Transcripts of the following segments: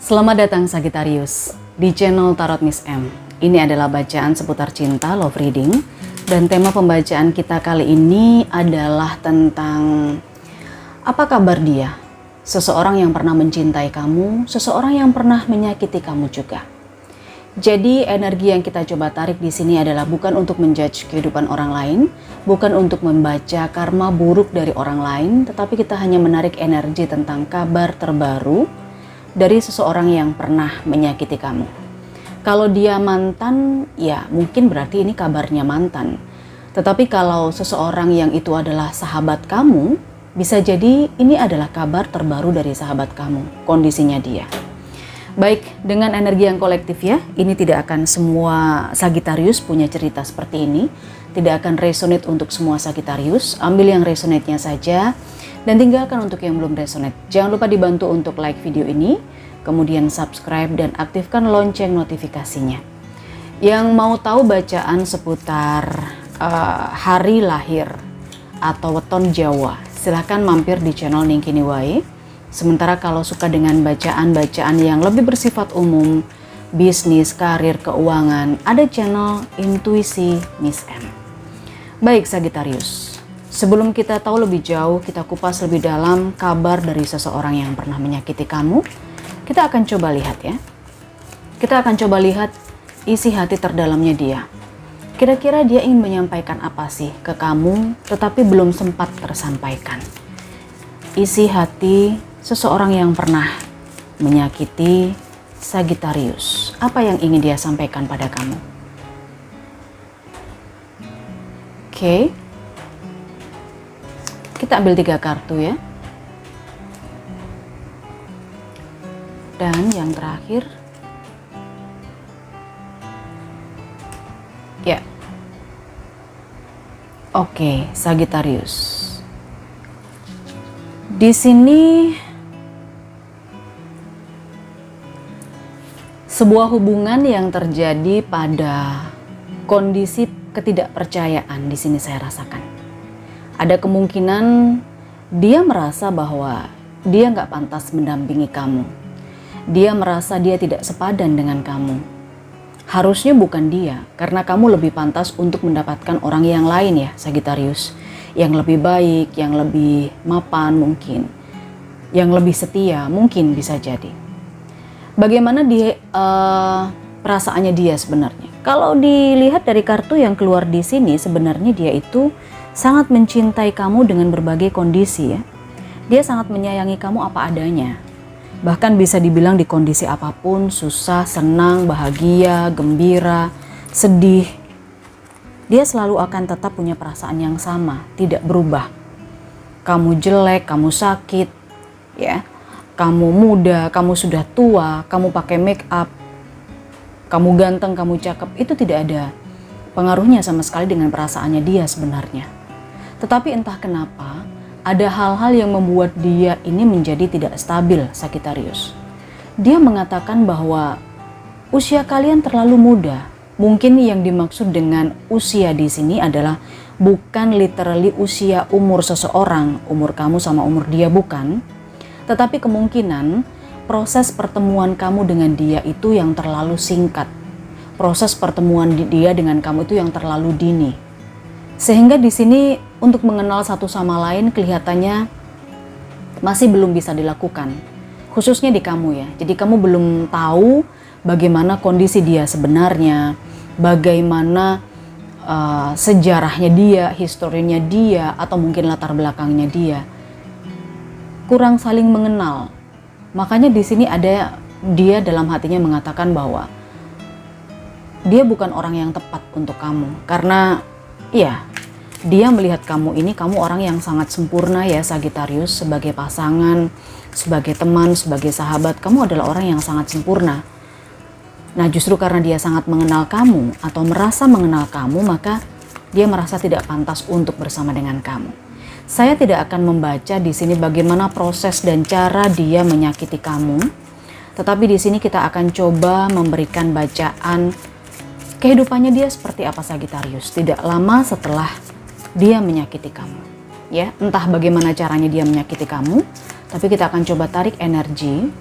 Selamat datang Sagittarius di channel Tarot Miss M. Ini adalah bacaan seputar cinta, love reading, dan tema pembacaan kita kali ini adalah tentang apa kabar dia? Seseorang yang pernah mencintai kamu, seseorang yang pernah menyakiti kamu juga. Jadi energi yang kita coba tarik di sini adalah bukan untuk menjudge kehidupan orang lain, bukan untuk membaca karma buruk dari orang lain, tetapi kita hanya menarik energi tentang kabar terbaru dari seseorang yang pernah menyakiti kamu. Kalau dia mantan, ya mungkin berarti ini kabarnya mantan. Tetapi kalau seseorang yang itu adalah sahabat kamu, bisa jadi ini adalah kabar terbaru dari sahabat kamu, kondisinya dia. Baik, dengan energi yang kolektif ya, ini tidak akan semua Sagittarius punya cerita seperti ini. Tidak akan resonate untuk semua Sagittarius. Ambil yang resonate-nya saja dan tinggalkan untuk yang belum resonate. Jangan lupa dibantu untuk like video ini, kemudian subscribe dan aktifkan lonceng notifikasinya. Yang mau tahu bacaan seputar hari lahir atau weton Jawa, silahkan mampir di channel Ningkini Wae. Sementara kalau suka dengan bacaan-bacaan yang lebih bersifat umum, bisnis, karir, keuangan, ada channel Intuisi Miss M. Baik Sagittarius, sebelum kita tahu lebih jauh, kita kupas lebih dalam kabar dari seseorang yang pernah menyakiti kamu. Kita akan coba lihat ya. Kita akan coba lihat isi hati terdalamnya dia. Kira-kira dia ingin menyampaikan apa sih ke kamu, tetapi belum sempat tersampaikan. Isi hati seseorang yang pernah menyakiti Sagittarius. Apa yang ingin dia sampaikan pada kamu? Oke. Kita ambil 3 kartu ya. Dan yang terakhir. Ya. Oke, Sagittarius. Di sini sebuah hubungan yang terjadi pada kondisi ketidakpercayaan di sini saya rasakan. Ada kemungkinan dia merasa bahwa dia nggak pantas mendampingi kamu. Dia merasa dia tidak sepadan dengan kamu. Harusnya bukan dia, karena kamu lebih pantas untuk mendapatkan orang yang lain ya Sagittarius. Yang lebih baik, yang lebih mapan mungkin. Yang lebih setia mungkin bisa jadi. Bagaimana dia perasaannya dia sebenarnya? Kalau dilihat dari kartu yang keluar di sini, sebenarnya dia itu sangat mencintai kamu dengan berbagai kondisi ya. Dia sangat menyayangi kamu apa adanya. Bahkan bisa dibilang di kondisi apapun, susah, senang, bahagia, gembira, sedih, dia selalu akan tetap punya perasaan yang sama, tidak berubah. Kamu jelek, kamu sakit, ya. Kamu muda, kamu sudah tua, kamu pakai make up, kamu ganteng, kamu cakep, itu tidak ada pengaruhnya sama sekali dengan perasaannya dia sebenarnya. Tetapi entah kenapa, ada hal-hal yang membuat dia ini menjadi tidak stabil, Sagittarius. Dia mengatakan bahwa usia kalian terlalu muda. Mungkin yang dimaksud dengan usia di sini adalah bukan literally usia umur seseorang, umur kamu sama umur dia bukan. Tetapi kemungkinan proses pertemuan kamu dengan dia itu yang terlalu singkat. Proses pertemuan dia dengan kamu itu yang terlalu dini. Sehingga di sini untuk mengenal satu sama lain kelihatannya masih belum bisa dilakukan. Khususnya di kamu ya. Jadi kamu belum tahu bagaimana kondisi dia sebenarnya, bagaimana sejarahnya dia, historinya dia, atau mungkin latar belakangnya dia. Kurang saling mengenal. Makanya di sini ada dia dalam hatinya mengatakan bahwa dia bukan orang yang tepat untuk kamu. Karena ya, dia melihat kamu ini, kamu orang yang sangat sempurna ya Sagittarius, sebagai pasangan, sebagai teman, sebagai sahabat, kamu adalah orang yang sangat sempurna. Nah justru karena dia sangat mengenal kamu atau merasa mengenal kamu, maka dia merasa tidak pantas untuk bersama dengan kamu. Saya tidak akan membaca di sini bagaimana proses dan cara dia menyakiti kamu, tetapi di sini kita akan coba memberikan bacaan kehidupannya dia seperti apa Sagittarius. Tidak lama setelah dia menyakiti kamu, ya entah bagaimana caranya dia menyakiti kamu, tapi kita akan coba tarik energi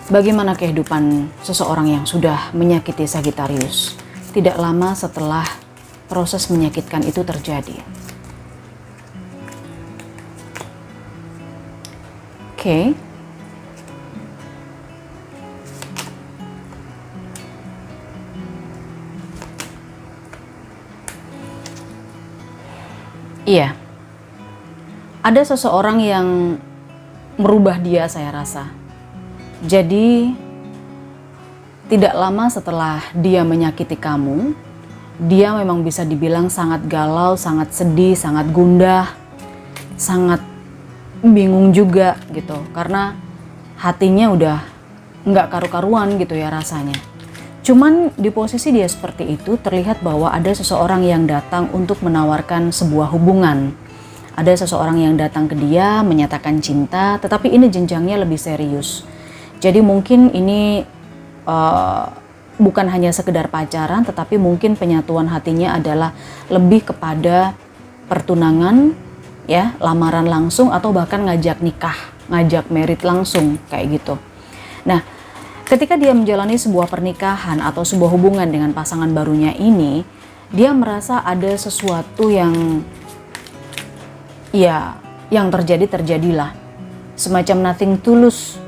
Bagaimana kehidupan seseorang yang sudah menyakiti Sagittarius tidak lama setelah proses menyakitkan itu terjadi? Oke. Iya. Ada seseorang yang merubah dia, saya rasa. Jadi tidak lama setelah dia menyakiti kamu, dia memang bisa dibilang sangat galau, sangat sedih, sangat gundah, sangat bingung juga gitu. Karena hatinya udah nggak karu-karuan gitu ya rasanya. Cuman di posisi dia seperti itu terlihat bahwa ada seseorang yang datang untuk menawarkan sebuah hubungan. Ada seseorang yang datang ke dia menyatakan cinta, tetapi ini jenjangnya lebih serius. Jadi mungkin ini bukan hanya sekedar pacaran, tetapi mungkin penyatuan hatinya adalah lebih kepada pertunangan, ya, lamaran langsung, atau bahkan ngajak nikah, ngajak merit langsung kayak gitu. Nah, ketika dia menjalani sebuah pernikahan atau sebuah hubungan dengan pasangan barunya ini, dia merasa ada sesuatu yang terjadilah. Semacam nothing tulus.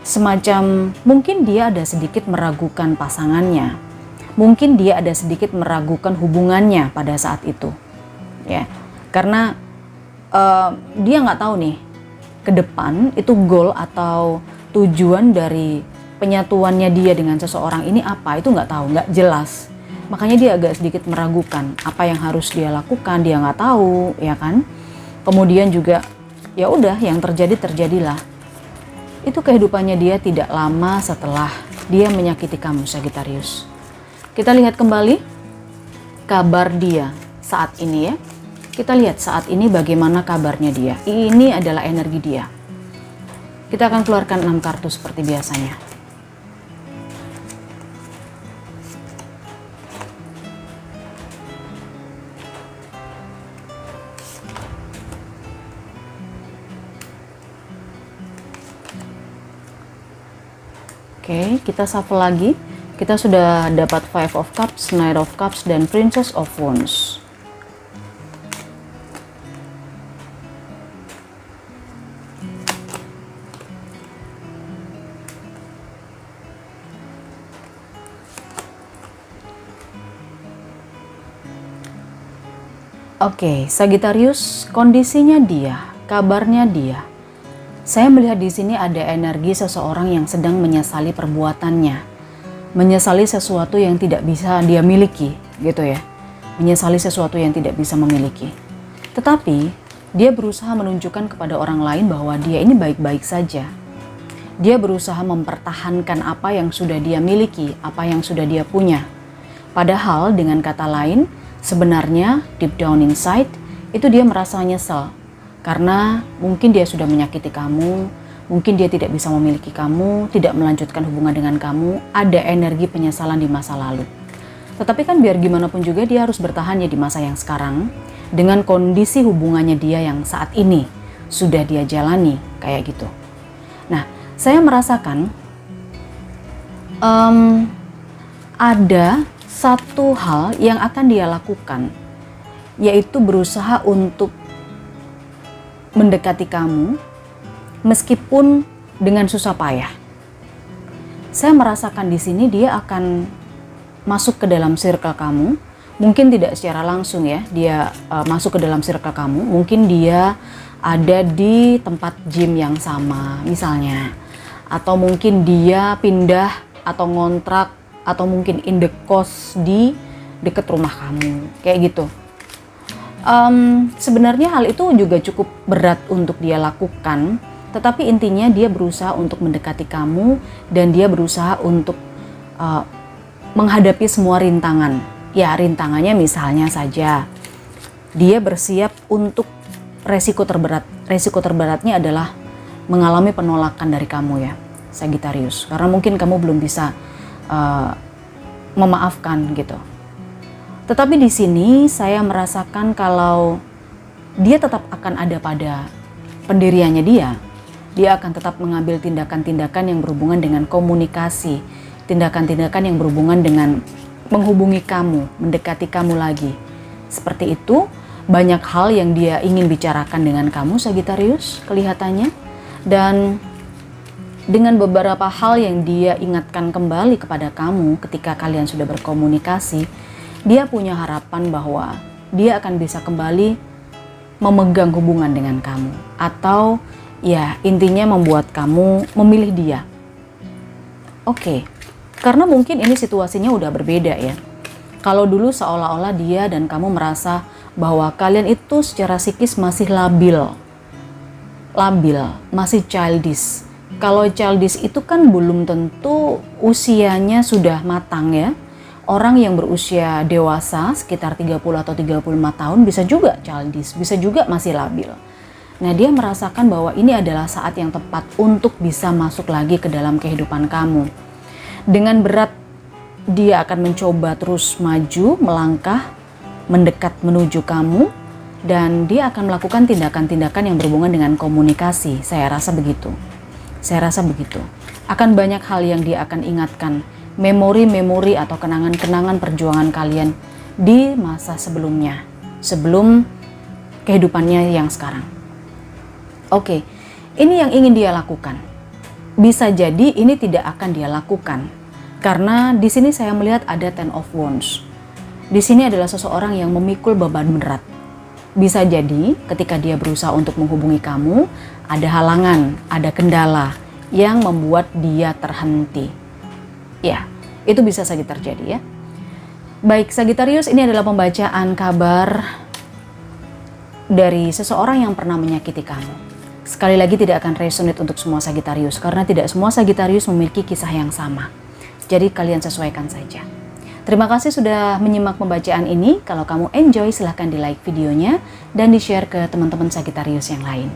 Semacam mungkin dia ada sedikit meragukan pasangannya, mungkin dia ada sedikit meragukan hubungannya pada saat itu, ya, karena dia nggak tahu nih ke depan itu goal atau tujuan dari penyatuannya dia dengan seseorang ini apa, itu nggak tahu, nggak jelas, makanya dia agak sedikit meragukan apa yang harus dia lakukan, dia nggak tahu, ya kan. Kemudian juga ya udah, yang terjadilah. Itu kehidupannya dia tidak lama setelah dia menyakiti kamu, Sagittarius. Kita lihat kembali kabar dia saat ini ya. Kita lihat saat ini bagaimana kabarnya dia. Ini adalah energi dia. Kita akan keluarkan 6 kartu seperti biasanya. Oke, kita shuffle lagi. Kita sudah dapat Five of Cups, Knight of Cups, dan Princess of Wands. Oke, Sagittarius, kondisinya dia, kabarnya dia. Saya melihat di sini ada energi seseorang yang sedang menyesali perbuatannya, menyesali sesuatu yang tidak bisa dia miliki, gitu ya, menyesali sesuatu yang tidak bisa memiliki. Tetapi dia berusaha menunjukkan kepada orang lain bahwa dia ini baik-baik saja. Dia berusaha mempertahankan apa yang sudah dia miliki, apa yang sudah dia punya. Padahal dengan kata lain, sebenarnya deep down inside itu dia merasa nyesel. Karena mungkin dia sudah menyakiti kamu, mungkin dia tidak bisa memiliki kamu, tidak melanjutkan hubungan dengan kamu, ada energi penyesalan di masa lalu. Tetapi kan biar gimana pun juga dia harus bertahan ya di masa yang sekarang, dengan kondisi hubungannya dia yang saat ini sudah dia jalani, kayak gitu. Nah, saya merasakan ada satu hal yang akan dia lakukan, yaitu berusaha untuk mendekati kamu meskipun dengan susah payah. Saya merasakan di sini dia akan masuk ke dalam circle kamu, mungkin tidak secara langsung ya, dia masuk ke dalam circle kamu, mungkin dia ada di tempat gym yang sama misalnya, atau mungkin dia pindah atau ngontrak, atau mungkin in the cost di dekat rumah kamu, kayak gitu. Sebenarnya hal itu juga cukup berat untuk dia lakukan, tetapi intinya dia berusaha untuk mendekati kamu dan dia berusaha untuk menghadapi semua rintangan. Ya, rintangannya misalnya saja dia bersiap untuk resiko terberat. Resiko terberatnya adalah mengalami penolakan dari kamu ya, Sagittarius. Karena mungkin kamu belum bisa memaafkan gitu. Tetapi di sini saya merasakan kalau dia tetap akan ada pada pendiriannya dia. Dia akan tetap mengambil tindakan-tindakan yang berhubungan dengan komunikasi, tindakan-tindakan yang berhubungan dengan menghubungi kamu, mendekati kamu lagi. Seperti itu, banyak hal yang dia ingin bicarakan dengan kamu, Sagittarius, kelihatannya. Dan dengan beberapa hal yang dia ingatkan kembali kepada kamu ketika kalian sudah berkomunikasi, dia punya harapan bahwa dia akan bisa kembali memegang hubungan dengan kamu. Atau ya intinya membuat kamu memilih dia. Oke, karena mungkin ini situasinya udah berbeda ya. Kalau dulu seolah-olah dia dan kamu merasa bahwa kalian itu secara psikis masih labil, masih childish. Kalau childish itu kan belum tentu usianya sudah matang ya. Orang yang berusia dewasa sekitar 30 atau 35 tahun bisa juga childish, bisa juga masih labil. Nah, dia merasakan bahwa ini adalah saat yang tepat untuk bisa masuk lagi ke dalam kehidupan kamu. Dengan berat, dia akan mencoba terus maju, melangkah, mendekat menuju kamu, dan dia akan melakukan tindakan-tindakan yang berhubungan dengan komunikasi. Saya rasa begitu. Akan banyak hal yang dia akan ingatkan, memori-memori atau kenangan-kenangan perjuangan kalian di masa sebelumnya, sebelum kehidupannya yang sekarang. Oke, ini yang ingin dia lakukan. Bisa jadi ini tidak akan dia lakukan, karena di sini saya melihat ada Ten of Wands. Di sini adalah seseorang yang memikul beban berat. Bisa jadi ketika dia berusaha untuk menghubungi kamu, ada halangan, ada kendala yang membuat dia terhenti. Ya, itu bisa saja terjadi ya. Baik, Sagittarius, ini adalah pembacaan kabar dari seseorang yang pernah menyakiti kamu. Sekali lagi tidak akan resonate untuk semua Sagittarius, karena tidak semua Sagittarius memiliki kisah yang sama. Jadi kalian sesuaikan saja. Terima kasih sudah menyimak pembacaan ini. Kalau kamu enjoy, silahkan di like videonya dan di share ke teman-teman Sagittarius yang lain.